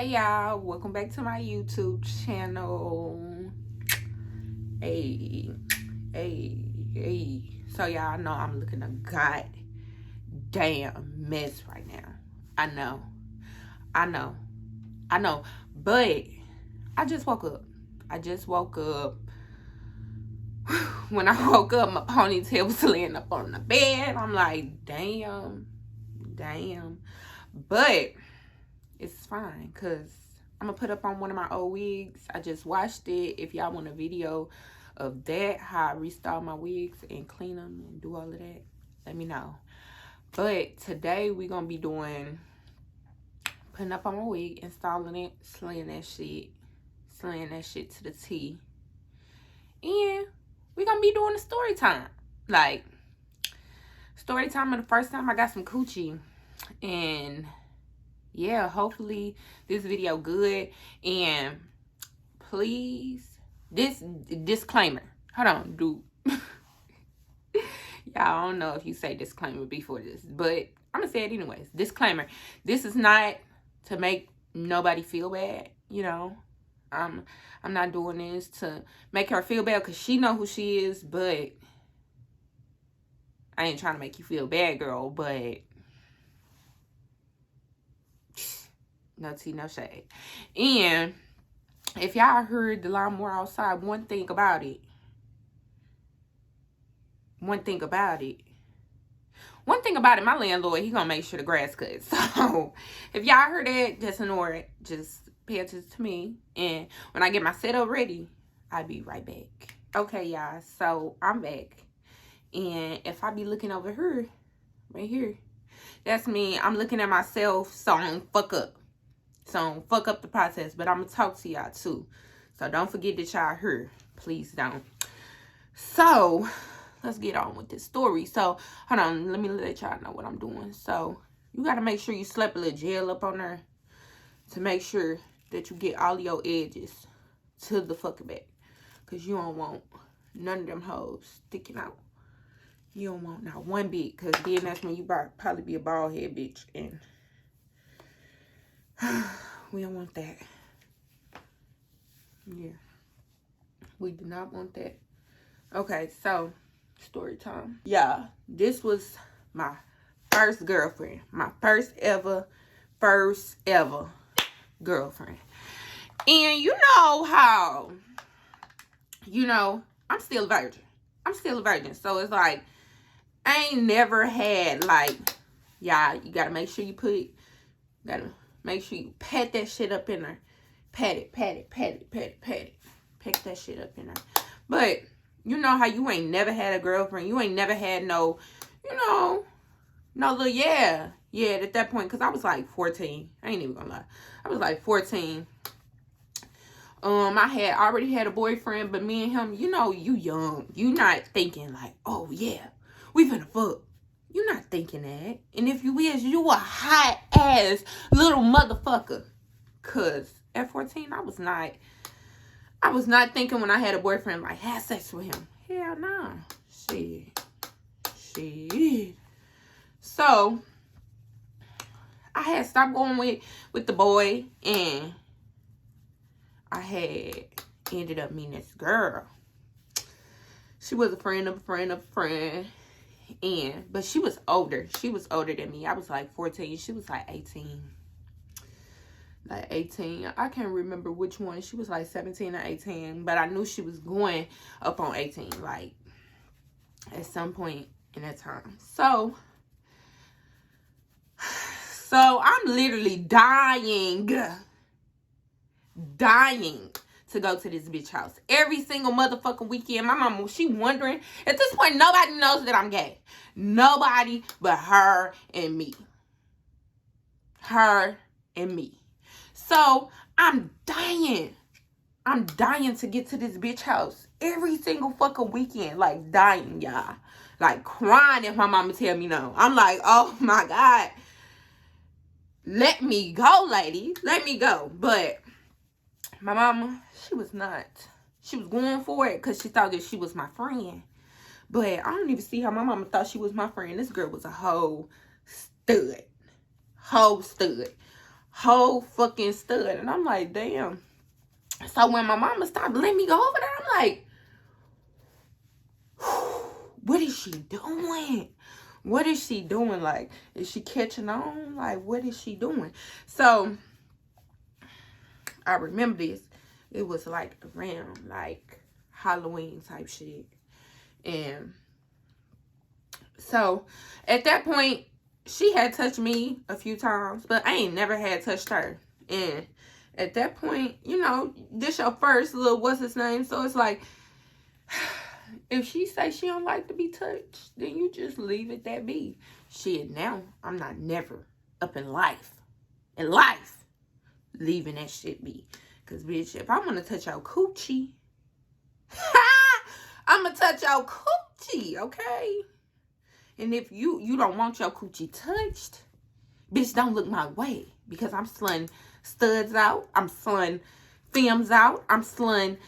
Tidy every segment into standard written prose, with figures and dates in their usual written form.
Hey y'all, welcome back to my YouTube channel. Hey. So y'all know I'm looking a goddamn mess right now. I know. But I just woke up. When I woke up, my ponytail was laying up on the bed. I'm like, damn. But it's fine, because I'm going to put up on one of my old wigs. I just washed it. If y'all want a video of that, how I restyle my wigs and clean them and do all of that, let me know. But today we're going to be putting up on my wig, installing it, slaying that shit to the T. And we're going to be doing a story time. Like, story time of the first time I got some coochie. And yeah, hopefully this video good. And please, this disclaimer, hold on, dude. Y'all, I don't know if you say disclaimer before this, but I'm gonna say it anyways. Disclaimer, this is not to make nobody feel bad, you know. I'm not doing this to make her feel bad, because she know who she is. But I ain't trying to make you feel bad, girl. But no tea, no shade. And if y'all heard the lawnmower outside, one thing about it, my landlord, he gonna make sure the grass cuts. So if y'all heard that, just ignore it. Just pay attention to me. And when I get my setup ready, I'll be right back. Okay, y'all. So I'm back. And if I be looking over here, right here, that's me. I'm looking at myself, so I don't fuck up. So don't fuck up the process. But I'm going to talk to y'all too. So don't forget that y'all here. Please don't. So let's get on with this story. So hold on. Let me let y'all know what I'm doing. So you got to make sure you slap a little gel up on there to make sure that you get all your edges to the fucking back. Because you don't want none of them hoes sticking out. You don't want not one bit. Because then that's when you probably be a bald head bitch. And we don't want that. Yeah. We do not want that. Okay, so story time. Yeah, this was my first girlfriend. My first ever girlfriend. And you know how, I'm still a virgin. So it's like, I ain't never had, like, yeah, you gotta make sure you make sure you pat that shit up in there. Pat it. Pack that shit up in there. But you know how you ain't never had a girlfriend. You ain't never had no little, yeah, at that point. Because I was like 14. I ain't even gonna lie. I was like 14. I had already had a boyfriend. But me and him, you young. You not thinking like, oh, yeah, we finna fuck. You not thinking that. And if you is, you a hot ass little motherfucker. Cause at 14, I was not thinking when I had a boyfriend like have sex with him. Hell nah. Shit. So I had stopped going with the boy, and I had ended up meeting this girl. She was a friend of a friend of a friend. But she was older. She was older than me. I was like 14. She was like 18. Like 18. I can't remember which one. She was like 17 or 18. But I knew she was going up on 18. Like, at some point in that time. So I'm literally dying to go to this bitch house every single motherfucking weekend. My mama, she wondering. At this point, nobody knows that I'm gay. Nobody but her and me. So I'm dying to get to this bitch house every single fucking weekend. Like, dying, y'all. Like, crying if my mama tell me no. I'm like, oh my God. Let me go, lady. Let me go. But my mama, she was not. She was going for it because she thought that she was my friend. But I don't even see how my mama thought she was my friend. This girl was a whole stud. whole fucking stud. And I'm like, damn. So when my mama stopped letting me go over there, I'm like, what is she doing? What is she doing? Like, is she catching on? Like, what is she doing? So I remember this. It was like around like Halloween type shit. And so at that point, she had touched me a few times, but I ain't never had touched her. And at that point, you know, this your first little what's his name. So it's like, if she say she don't like to be touched, then you just leave it that be. Shit, now I'm not never up in life, leaving that shit be. Cause bitch, if I want to touch your coochie, I'ma touch your coochie, okay? And if you don't want your coochie touched, bitch, don't look my way. Because I'm slutting studs out. I'm slutting femmes out. I'm slutting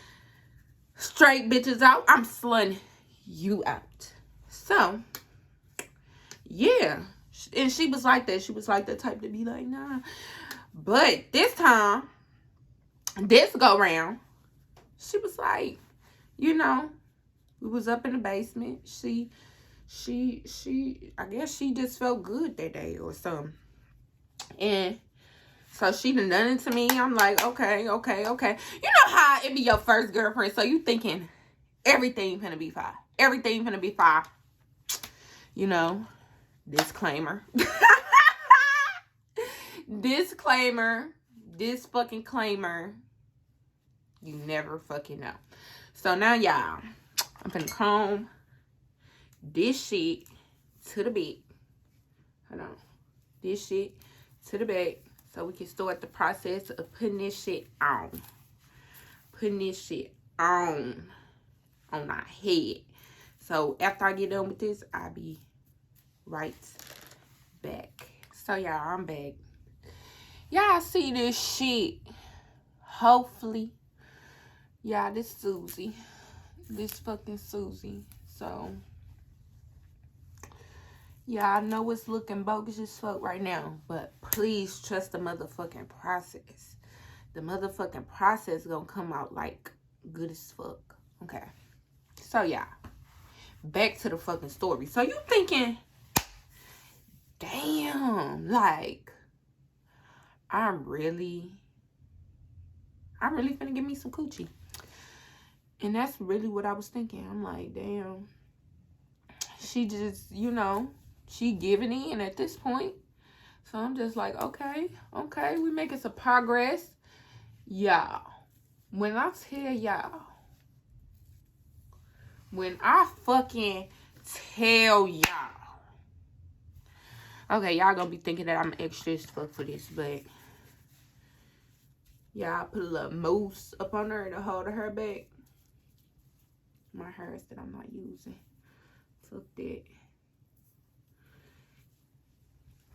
straight bitches out. I'm slutting you out. So, yeah. And she was like that. She was like the type to be like, nah. But this time, this go round, she was like, you know, we was up in the basement. She, I guess she just felt good that day or something. And so she done it to me. I'm like, okay. You know how it be your first girlfriend. So you thinking everything finna be fine. Everything finna be fine. You know, disclaimer. Disclaimer. This fucking claimer. You never fucking know. So now, y'all, I'm finna comb this shit to the back. Hold on. This shit to the back. So we can start the process of putting this shit on. Putting this shit on our head. So after I get done with this, I'll be right back. So y'all, I'm back. Y'all see this shit. Hopefully. Y'all, this Susie. This fucking Susie. So yeah, I know it's looking bogus as fuck right now, but please trust the motherfucking process. The motherfucking process gonna come out like good as fuck. Okay. So yeah, back to the fucking story. So you thinking, damn, like, I'm really finna give me some coochie. And that's really what I was thinking. I'm like, damn, she just, you know, she giving in at this point. So I'm just like, okay, we making some progress. Y'all, when I tell y'all, when I fucking tell y'all, okay, y'all gonna be thinking that I'm extra as fuck for this, but yeah, I put a little mousse up on her to hold her back. My hairs that I'm not using. Fuck that.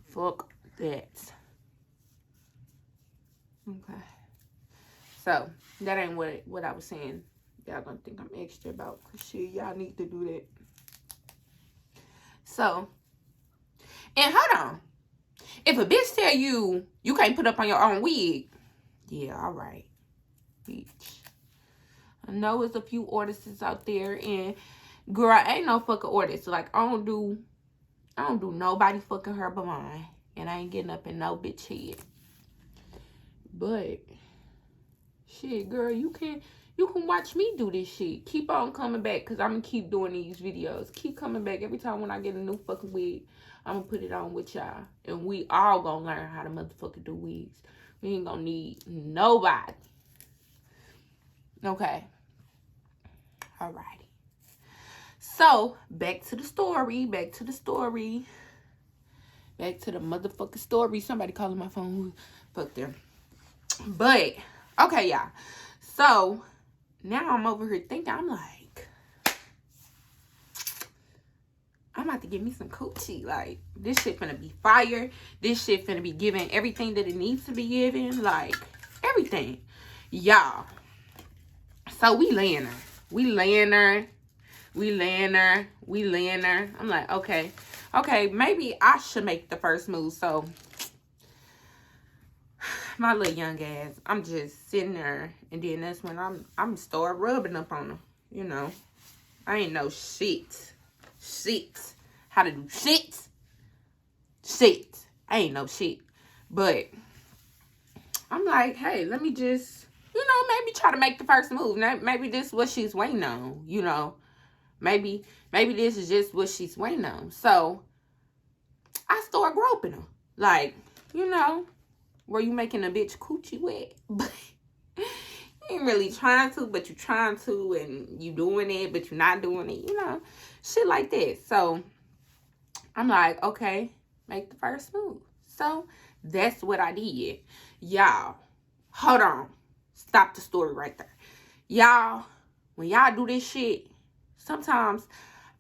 Fuck that. Okay. So, that ain't what I was saying. Y'all gonna think I'm extra about. Cause shit, y'all need to do that. So, and hold on. If a bitch tell you can't put up on your own wig, yeah, alright. Bitch. I know it's a few artists out there, and girl, I ain't no fucking artist. Like, I don't do nobody fucking her but mine. And I ain't getting up in no bitch head. But shit, girl, you can watch me do this shit. Keep on coming back, because I'm gonna keep doing these videos. Keep coming back. Every time when I get a new fucking wig, I'm gonna put it on with y'all. And we all gonna learn how to motherfucking do wigs. We ain't gonna need nobody. Okay. Alrighty. So, back to the story. Back to the motherfucking story. Somebody calling my phone. Fuck them. But, okay, y'all. So, now I'm over here thinking, I'm like, I'm about to give me some coochie. Like, this shit finna be fire. This shit finna be giving everything that it needs to be given. Like, everything. Y'all. So, we laying her. I'm like, okay, maybe I should make the first move. So, my little young ass, I'm just sitting there, and then that's when I'm start rubbing up on her. You know, I ain't no shit. How to do shit. I ain't no shit. But I'm like, hey, let me just, you know, maybe try to make the first move. Maybe this is what she's waiting on, you know. Maybe this is just what she's waiting on. So I start groping her. Like, you know, were you making a bitch coochie wet? But you ain't really trying to, but you trying to, and you doing it, but you're not doing it, you know. Shit like that. So I'm like, okay, make the first move. So that's what I did. Y'all, hold on. Stop the story right there. Y'all, when y'all do this shit, sometimes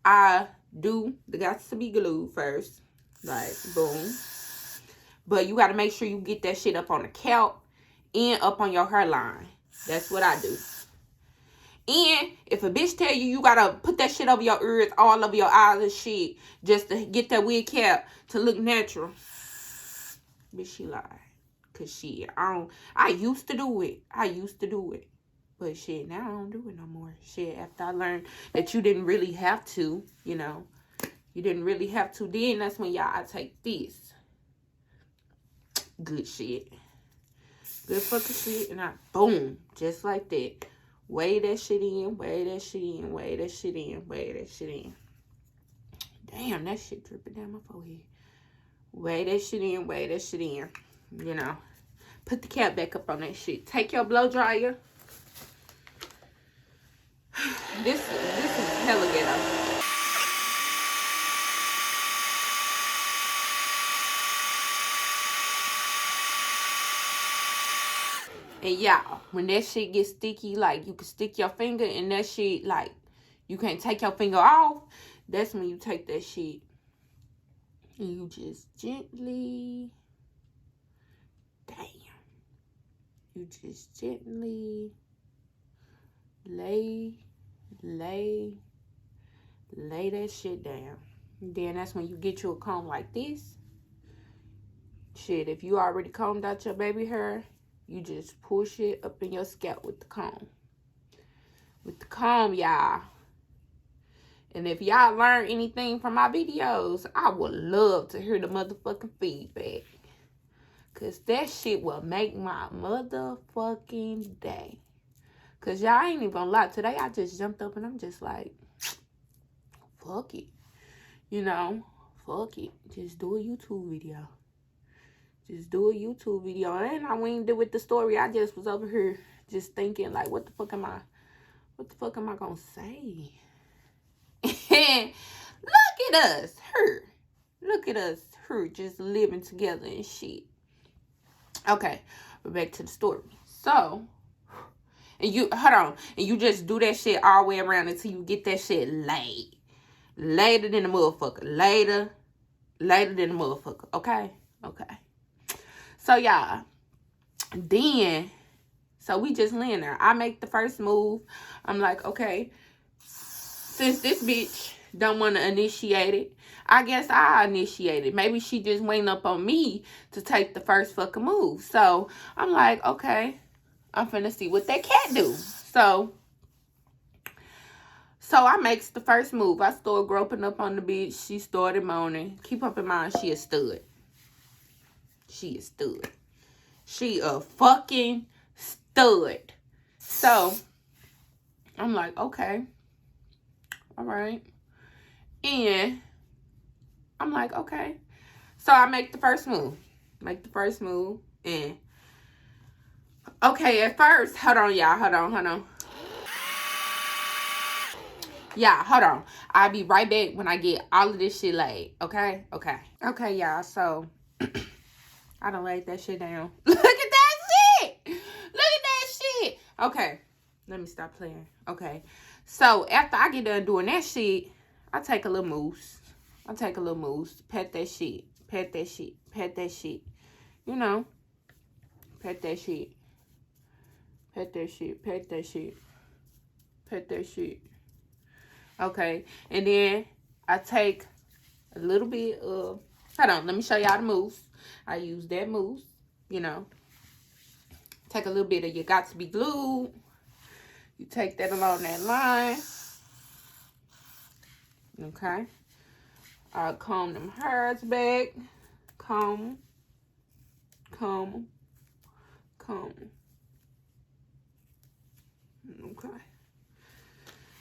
I do the guts to be glued first. Like, boom. But you got to make sure you get that shit up on the scalp and up on your hairline. That's what I do. And if a bitch tell you got to put that shit over your ears, all over your eyes and shit, just to get that wig cap to look natural, bitch, she lied. Because shit, I used to do it. But shit, now I don't do it no more. Shit, after I learned that you didn't really have to, you know. You didn't really have to. Then that's when I take this. Good shit. Good fucking shit. And I, boom, just like that. Weigh that shit in, weigh that shit in, weigh that shit in, weigh that shit in. Damn, that shit dripping down my forehead. Weigh that shit in, weigh that shit in. You know. Put the cap back up on that shit. Take your blow dryer. This is hella ghetto. And y'all, when that shit gets sticky, like you can stick your finger and that shit, like you can't take your finger off. That's when you take that shit and you just gently, damn, you just gently lay that shit down. And then that's when you get you a comb like this. Shit, if you already combed out your baby hair, you just push it up in your scalp with the comb. With the comb, y'all. And if y'all learn anything from my videos, I would love to hear the motherfucking feedback. Because that shit will make my motherfucking day. Because y'all ain't even gonna lie. Today, I just jumped up and I'm just like, fuck it. You know, fuck it. Just do a YouTube video. Just do a YouTube video. And I winged it with the story. I just was over here just thinking, like, what the fuck am I gonna say? And look at us, her, just living together and shit. Okay, we're back to the story. So, and you, hold on, and you just do that shit all the way around until you get that shit laid. Later than the motherfucker. Later than the motherfucker. Okay? Okay. So, y'all, then, so we just laying there. I make the first move. I'm like, okay, since this bitch don't want to initiate it, I guess I initiate it. Maybe she just waiting up on me to take the first fucking move. So, I'm like, okay, I'm finna see what that cat do. So I makes the first move. I start groping up on the bitch. She started moaning. Keep up in mind, she a stud. She a stud. She a fucking stud. So, I'm like, okay. All right. And I'm like, okay. So, I make the first move. And, okay, at first, hold on, y'all. Hold on. Yeah, hold on. I'll be right back when I get all of this shit laid. Okay? Okay, y'all. So, I done laid that shit down. Look at that shit. Okay. Let me stop playing. Okay. So, after I get done doing that shit, I take a little mousse. Pet that shit. You know. Pet that shit. Okay. And then I take a little bit of, hold on, let me show y'all the mousse. I use that mousse, you know. take a little bit of your got to be glued. You take that along that line. Okay. I'll comb them hairs back. Comb. Comb. Comb. Okay.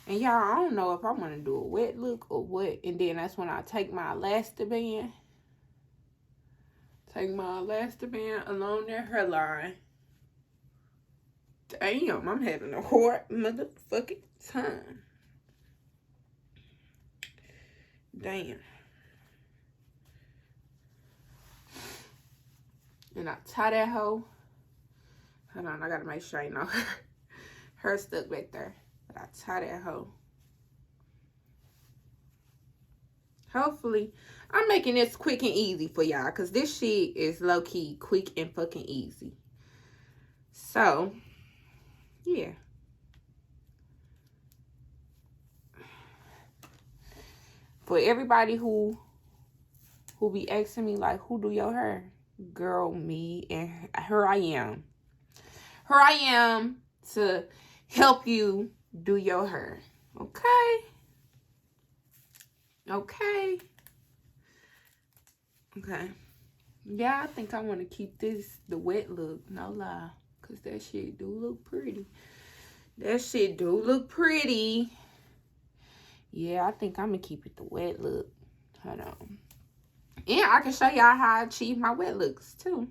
And y'all, I don't know if I want to do a wet look or what. And then that's when I take my elastic band. Take my elastic band along that hairline. Damn, I'm having a hard motherfucking time. Damn. And I tie that hoe. Hold on, I gotta make sure ain't no hair stuck back there. But I tie that hoe. Hopefully, I'm making this quick and easy for y'all. Because this shit is low-key quick and fucking easy. So, yeah. For everybody who be asking me, like, who do your hair? Girl, me, and here I am. Here I am to help you do your hair. Okay? Okay. Okay. Yeah, I think I want to keep this the wet look. No lie. Because that shit do look pretty. That shit do look pretty. Yeah, I think I'm going to keep it the wet look. Hold on. And I can show y'all how I achieve my wet looks, too.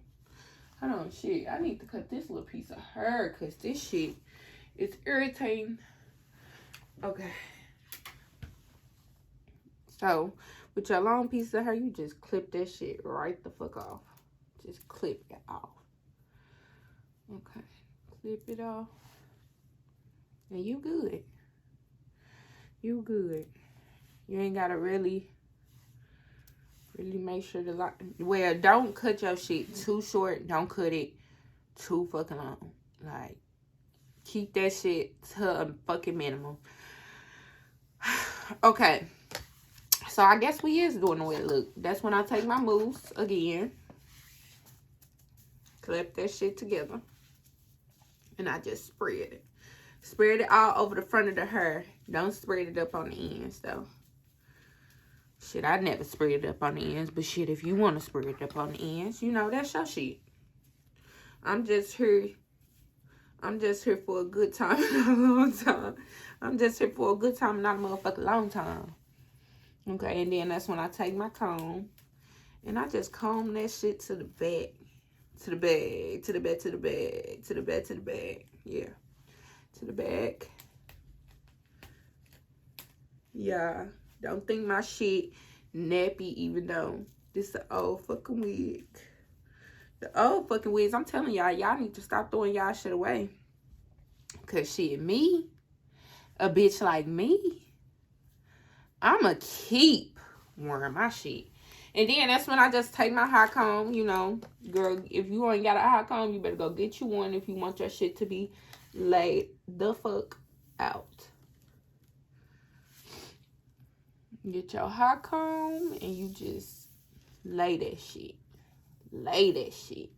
Hold on, shit. I need to cut this little piece of hair because this shit is irritating. Okay. So, with your long piece of hair, you just clip that shit right the fuck off. Just clip it off. Okay. Clip it off. And you good. You good. You ain't gotta really make sure the line. Well, don't cut your shit too short. Don't cut it too fucking long. Like, keep that shit to a fucking minimum. Okay. So, I guess we is doing a wet look. That's when I take my mousse again. Clip that shit together. And I just spread it. Spread it all over the front of the hair. Don't spread it up on the ends, though. Shit, I never spread it up on the ends. But shit, if you want to spread it up on the ends, you know, that's your shit. I'm just here for a good time, not a long time. I'm just here for a good time, not a motherfucking long time. Okay, and then that's when I take my comb. And I just comb that shit to the back. To the back, to the back, to the back, to the back, to the back. Yeah. To the back. Yeah. Don't think my shit nappy, even though this is an old fucking wig. The old fucking wigs, I'm telling y'all, y'all need to stop throwing y'all shit away. Because shit, me, a bitch like me, I'ma keep wearing my shit. And then that's when I just take my hot comb, you know. Girl, if you ain't got a hot comb, you better go get you one if you want your shit to be laid the fuck out. Get your hot comb and you just lay that shit. Lay that shit.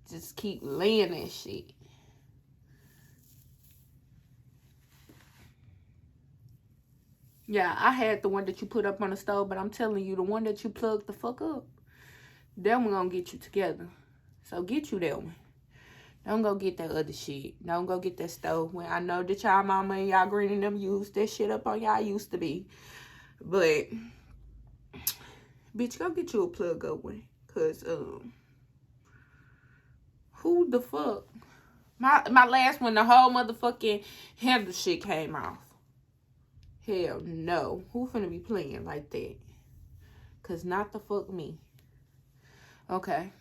Just keep laying that shit. Yeah, I had the one that you put up on the stove, but I'm telling you, the one that you plug the fuck up, that one gonna get you together. So get you that one. Don't go get that other shit. Don't go get that stove. When I know that y'all mama and y'all green and them used that shit up on y'all used to be. But, bitch, go get you a plug up one. Cause, who the fuck? My last one, the whole motherfucking handle shit came off. Hell no. Who finna be playing like that? Cause not the fuck me. Okay.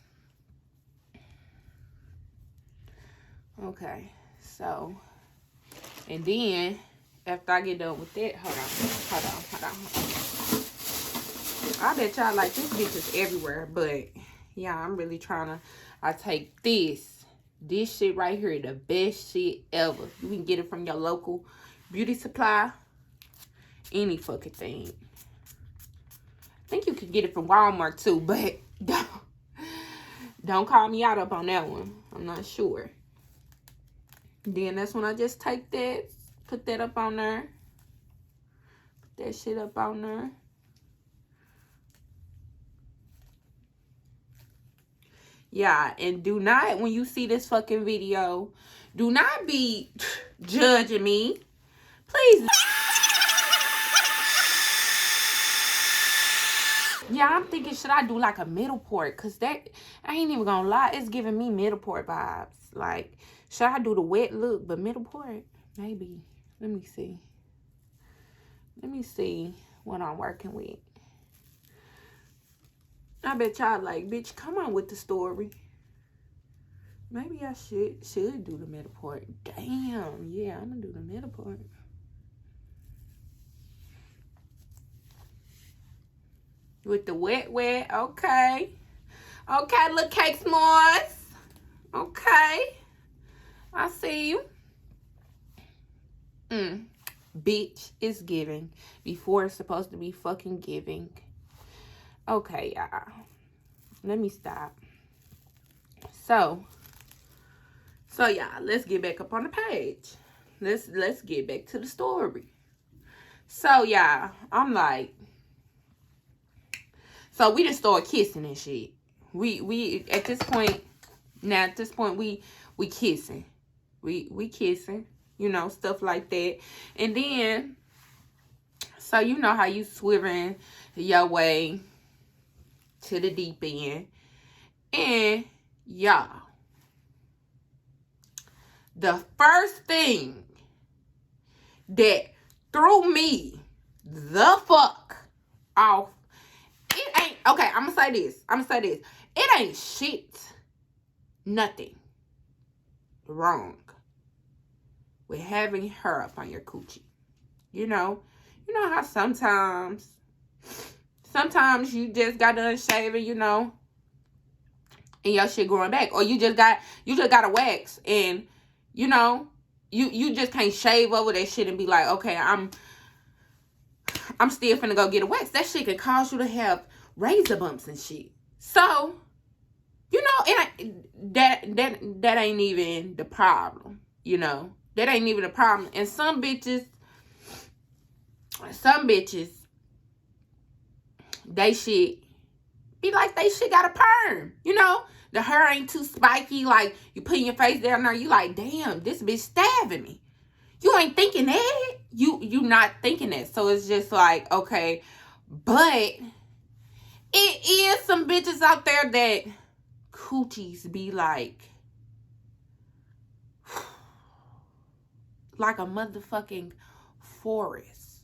Okay. So. And then. After I get done with that. Hold on. I bet y'all like this bitch is everywhere. But. Yeah, I'm really trying to. I take this. This shit right here. The best shit ever. You can get it from your local beauty supply. Any fucking thing. I think you can get it from Walmart too, but don't call me out up on that one. I'm not sure. Then that's when I just take that, put that up on there. Put that shit up on there. Yeah, and do not, when you see this fucking video, do not be judging me. Please. Yeah, I'm thinking, should I do like a middle port? Because that, I ain't even gonna lie, it's giving me middle port vibes. Like, should I do the wet look, but middle port? Maybe. Let me see. Let me see what I'm working with. I bet y'all like, bitch, come on with the story. Maybe I should do the middle part. Damn, yeah, I'm gonna do the middle part. With the wet, okay. Okay, little Cakesssss. Okay. I see you. Bitch, it's giving. Before it's supposed to be fucking giving. Okay, y'all. Let me stop. So y'all, let's get back up on the page. Let's get back to the story. So y'all, I'm like, so we just started kissing and shit. We at this point, we kissing. We kissing, you know, stuff like that. And then, so you know how you swerving your way to the deep end. And y'all, the first thing that threw me the fuck off, it ain't, okay, I'm gonna say this. It ain't shit, nothing wrong with having hair up on your coochie. You know how sometimes you just got done shaving, you know, and your shit growing back, or you just got a wax, and you know, you just can't shave over that shit and be like, okay, I'm still finna go get a wax. That shit can cause you to have razor bumps and shit. So, you know, that ain't even the problem. You know, that ain't even the problem. And some bitches, they shit be like they shit got a perm. You know, the hair ain't too spiky. Like, you putting your face down there, you like, damn, this bitch stabbing me. You ain't thinking that. You not thinking that. So it's just like, okay, but it is some bitches out there that coochies be like a motherfucking forest.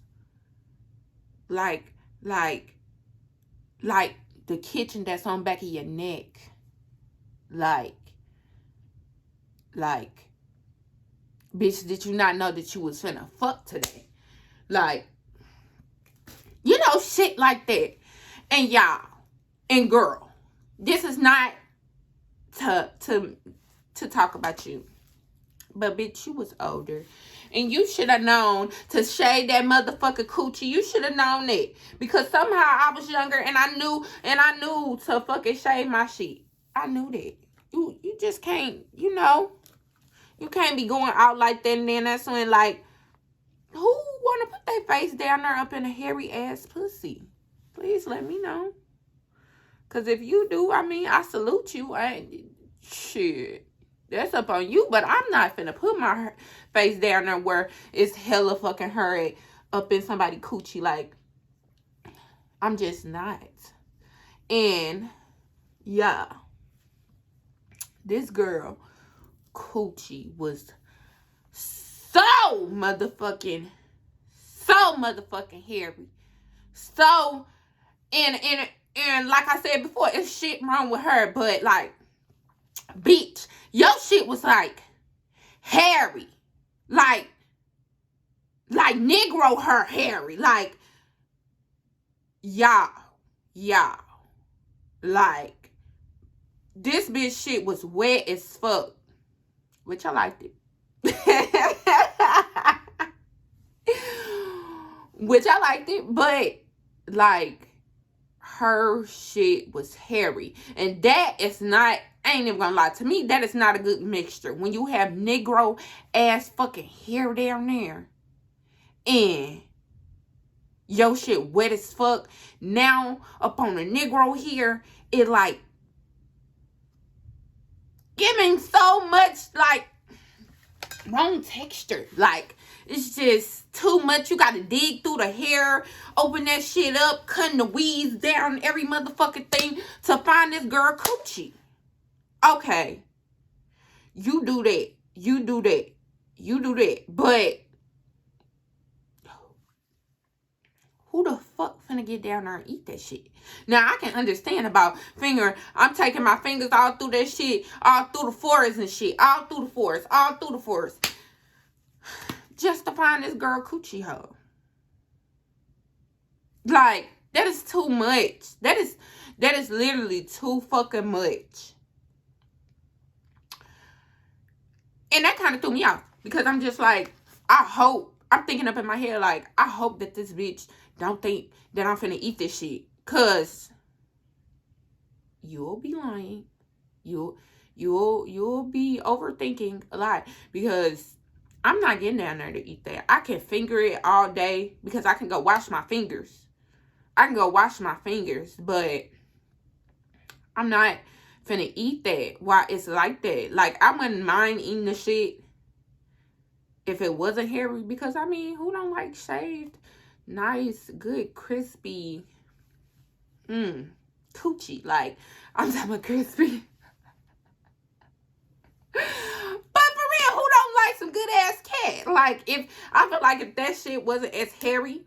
Like the kitchen that's on back of your neck. Like, bitch, did you not know that you was finna fuck today? Like, you know, shit like that. And y'all, and girl, this is not to talk about you. But bitch, you was older. And you should have known to shave that motherfucker coochie. You should have known it. Because somehow I was younger and I knew to fucking shave my shit. I knew that. You just can't, you know. You can't be going out like that, and then that's when, like, who want to put their face down there up in a hairy ass pussy? Please let me know. Because if you do, I mean, I salute you. Shit. That's up on you, but I'm not finna put my face down there where it's hella fucking hurt up in somebody's coochie. Like, I'm just not. And, yeah. This girl coochie was so motherfucking hairy. So, and like I said before, it's shit wrong with her, but like, bitch, your shit was like hairy. Like Negro her hairy. Like, y'all. Like, this bitch shit was wet as fuck. Which I liked it. Which I liked it, but like, her shit was hairy. And that is not, I ain't even gonna lie. To me, that is not a good mixture. When you have Negro ass fucking hair down there and your shit wet as fuck. Now, up on the Negro here, it like giving so much like wrong texture. Like, it's just too much. You gotta dig through the hair, open that shit up, cutting the weeds down, every motherfucking thing to find this girl coochie. Okay. You do that. You do that. You do that. But who the fuck finna get down there and eat that shit? Now, I can understand about finger. I'm taking my fingers all through that shit, all through the forest and shit, all through the forest, all through the forest, just to find this girl coochie hole. Like, that is too much. That is literally too fucking much. And that kind of threw me off. Because I'm just like, I'm thinking up in my head, like, I hope that this bitch don't think that I'm finna eat this shit. Because you'll be lying. You'll be overthinking a lot. Because I'm not getting down there to eat that. I can finger it all day. Because I can go wash my fingers. But I'm not finna eat that while it's like that. Like, I wouldn't mind eating the shit if it wasn't hairy. Because, I mean, who don't like shaved, nice, good, crispy, coochie? Like, I'm talking about crispy. But for real, who don't like some good ass cat? Like, I feel like if that shit wasn't as hairy,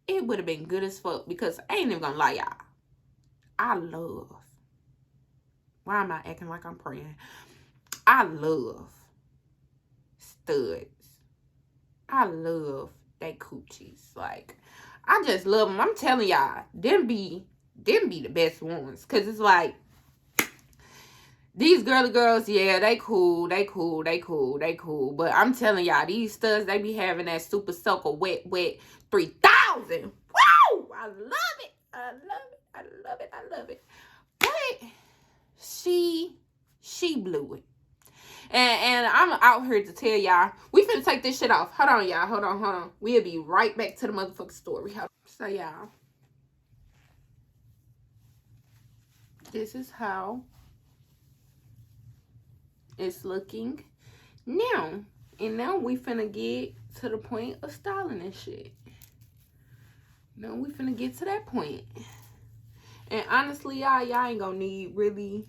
it would have been good as fuck. Because I ain't even gonna lie, y'all, I love, why am I acting like I'm praying? I love studs. I love they coochies. Like, I just love them. I'm telling y'all, them be the best ones. Because it's like, these girly girls, yeah, they cool. But I'm telling y'all, these studs, they be having that super soaker wet 3000. Woo! I love it. But she blew it. And I'm out here to tell y'all, we finna take this shit off. Hold on, y'all. Hold on. We'll be right back to the motherfucking story. So, y'all, this is how it's looking now. And now we finna get to the point of styling and shit. Now we finna get to that point. And honestly, y'all ain't gonna need really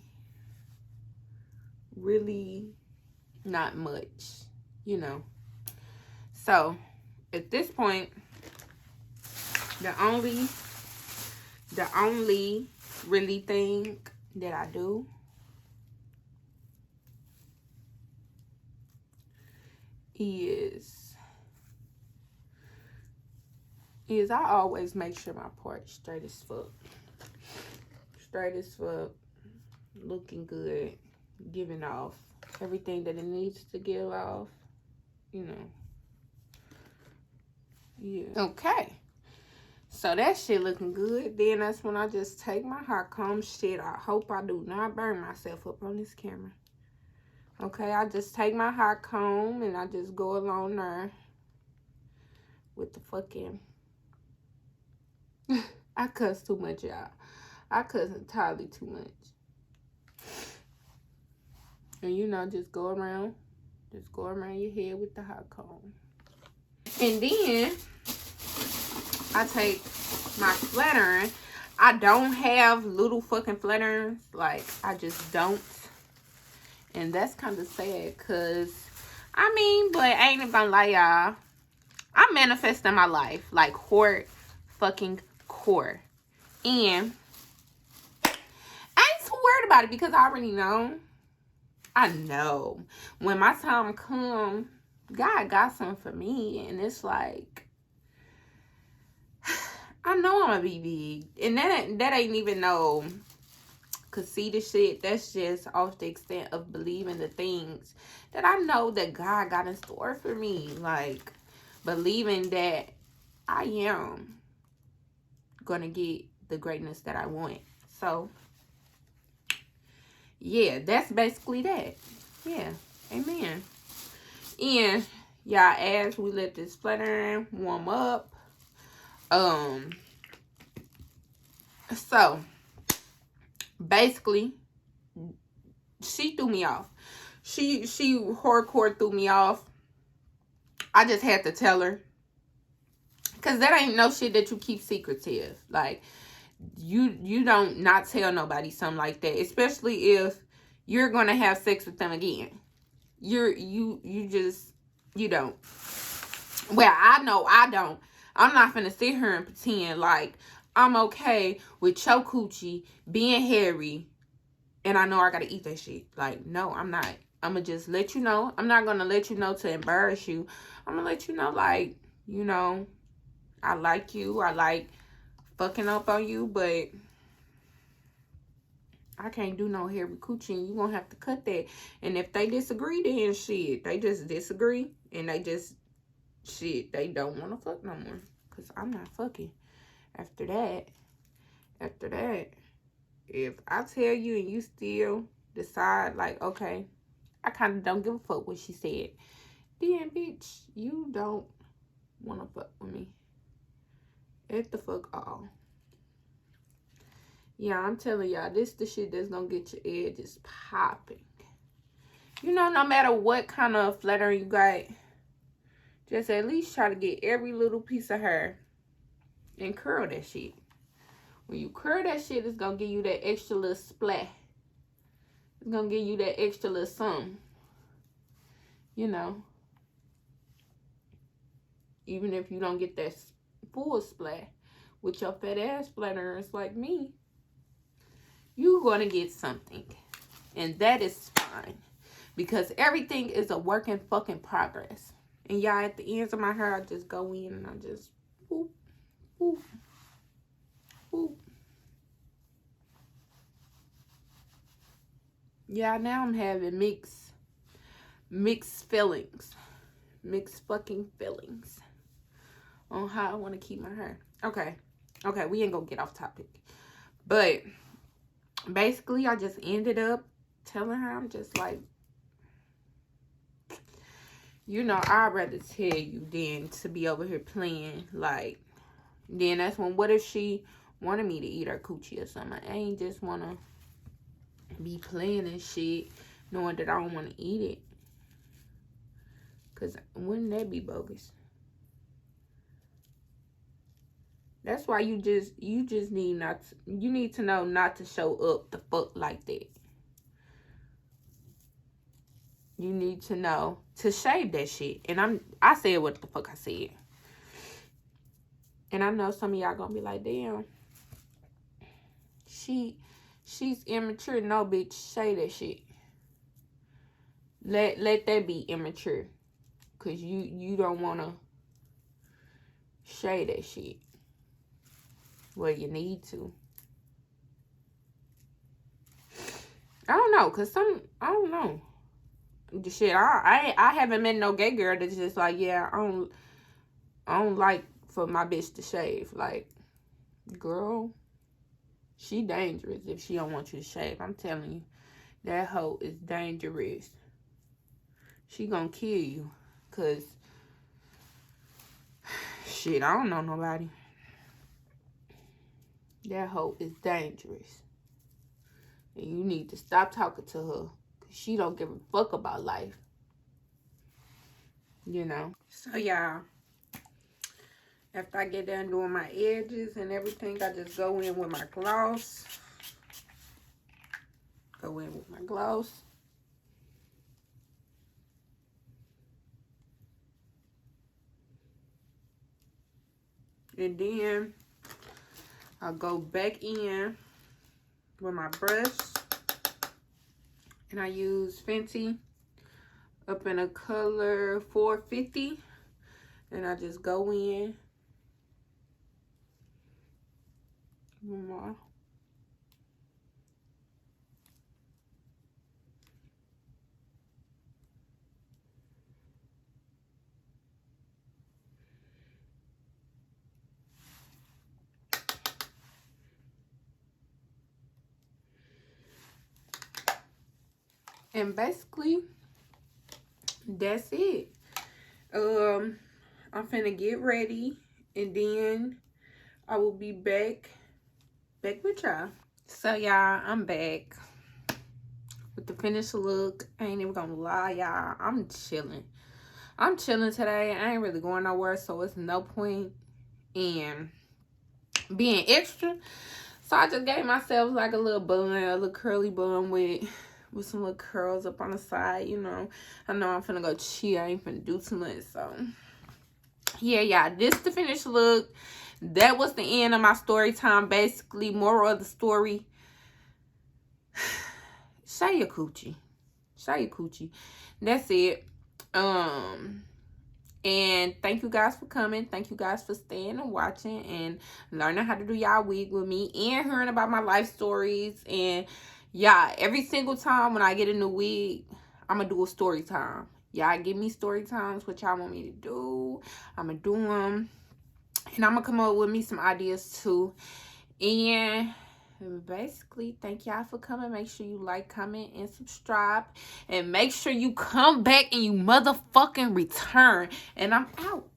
not much, you know. So, at this point, the only really thing that I do is I always make sure my part's straight as fuck, looking good, giving off everything that it needs to give off, you know. Yeah. Okay. So that shit looking good. Then that's when I just take my hot comb. Shit, I hope I do not burn myself up on this camera. Okay, I just take my hot comb and I just go along there with the fucking... I cuss too much, y'all. I cuss entirely too much. And, you know, just go around your head with the hot comb. And then I take my flat iron. I don't have little fucking flat irons. Like, I just don't. And that's kind of sad, because, I mean, but I ain't even gonna lie, y'all. I'm manifesting my life. Like, core. And I ain't too worried about it, because I already know. I know when my time come, God got something for me. And it's like, I know I'm gonna be big. And that ain't even no conceited shit. That's just off the extent of believing the things that I know that God got in store for me. Like, believing that I am gonna get the greatness that I want. So, yeah, that's basically that. Yeah, amen. And y'all, as we let this fluttering warm up, so basically, she threw me off. She hardcore threw me off. I just had to tell her, cause that ain't no shit that you keep secretive. Like, you don't not tell nobody something like that, especially if you're gonna have sex with them again. You don't. Well, I know I don't. I'm not finna sit here and pretend like I'm okay with your coochie being hairy and I know I gotta eat that shit. Like, no, I'm not. I'm gonna just let you know. I'm not gonna let you know to embarrass you. I'm gonna let you know, like, you know, I like you. I like fucking up on you, but I can't do no hairy coochie, and you gonna have to cut that. And if they disagree, then shit, they just disagree, and they just, shit, they don't want to fuck no more. Because I'm not fucking. After that, if I tell you and you still decide, like, okay, I kind of don't give a fuck what she said, then, bitch, you don't want to fuck with me. At the fuck all. Yeah, I'm telling y'all, this the shit that's gonna get your edges popping. You know, no matter what kind of flattering you got, just at least try to get every little piece of hair and curl that shit. When you curl that shit, it's gonna give you that extra little splat. It's gonna give you that extra little something. You know. Even if you don't get that full splat with your fat ass flatterers like me, you're gonna get something. And that is fine. Because everything is a work in fucking progress. And y'all, at the ends of my hair, I just go in and I just whoop, whoop, whoop. Yeah, now I'm having mixed feelings. Mixed fucking feelings on how I want to keep my hair. Okay, we ain't gonna get off topic. But basically, I just ended up telling her, I'm just like, you know, I'd rather tell you than to be over here playing. Like, then that's when, what if she wanted me to eat her coochie or something? I ain't just want to be playing and shit, knowing that I don't want to eat it. Because wouldn't that be bogus? That's why you just need not to, you need to know not to show up the fuck like that. You need to know to shave that shit. And I said what the fuck I said. And I know some of y'all gonna be like, damn, she's immature. No, bitch, shave that shit. Let that be immature. Cause you don't wanna shave that shit. Well, you need to. I don't know, cause I don't know. The shit, I haven't met no gay girl that's just like, yeah, I don't like for my bitch to shave. Like, girl, she dangerous if she don't want you to shave. I'm telling you, that hoe is dangerous. She gonna kill you, cause shit, I don't know nobody. That hoe is dangerous. And you need to stop talking to her. Cause she don't give a fuck about life. You know? So, y'all. After I get done doing my edges and everything, I just go in with my gloss. Go in with my gloss. And then I'll go back in with my brush. And I use Fenty up in a color 450. And I just go in with my And basically, that's it. I'm finna get ready, and then I will be back with y'all. So y'all, I'm back with the finished look. I ain't even gonna lie, y'all. I'm chilling today. I ain't really going nowhere, so it's no point in being extra. So I just gave myself like a little bun, a little curly bun with some little curls up on the side, you know. I know I'm finna go chill. I ain't finna do too much, so yeah, y'all. This the finished look. That was the end of my story time. Basically, moral of the story: show your coochie. Show your coochie. That's it. And thank you guys for coming. Thank you guys for staying and watching and learning how to do y'all wig with me and hearing about my life stories. And yeah, every single time when I get a new wig, I'm gonna do a story time. Y'all give me story times, what y'all want me to do. I'm gonna do them. And I'm gonna come up with me some ideas too. And basically, thank y'all for coming. Make sure you like, comment, and subscribe. And make sure you come back and you motherfucking return. And I'm out.